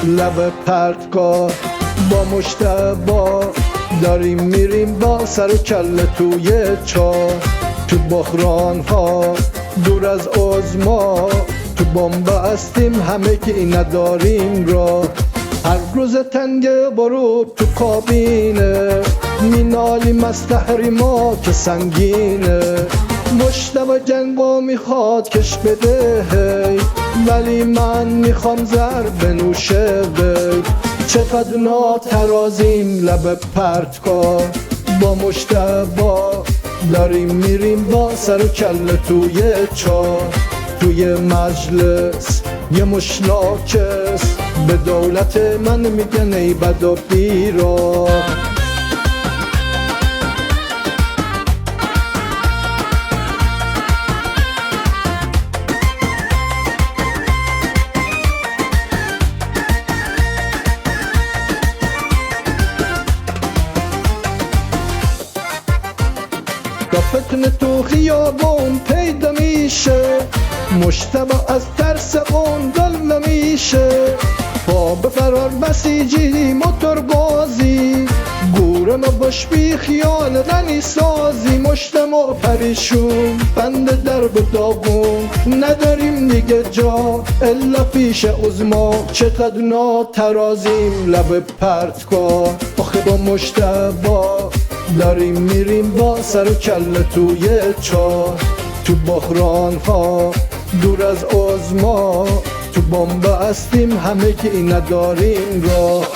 لب پرتگاه با مشتبا داریم میریم با سر و کله توی چاه، تو بحران ها دور از عظما، تو بن‌بستیم همه که نداریم را. هر روز تنگه برو تو کابینه، مینالیم از تحریما که سنگینه. مشتبه جنگا میخواد کش بده هی، ولی من میخوام زر بنوشه وی. چقدر ناترازیم لب پرتگاه با مشتبه داریم میریم با سر و کله توی چاه. توی مجلس یه مشلاکس به دولت من میگن ای بد و بیراه. تا فتنه تو خیابون پیدا میشه، مشتبه از ترس اون دل نمیشه. پا به فرار بسیجی موتور بازی، گوره ما باش بی خیال رنی سازی. مشتبه پریشون بند درب داغون، نداریم دیگه جا الا پیش عظما. چقدر ناترازیم لب پرتگاه، آخه با مشتبه داریم میریم با سر و کله توی چاه. تو بحران ها دور از عظما، تو بن‌بستیم همه که نداریم راه.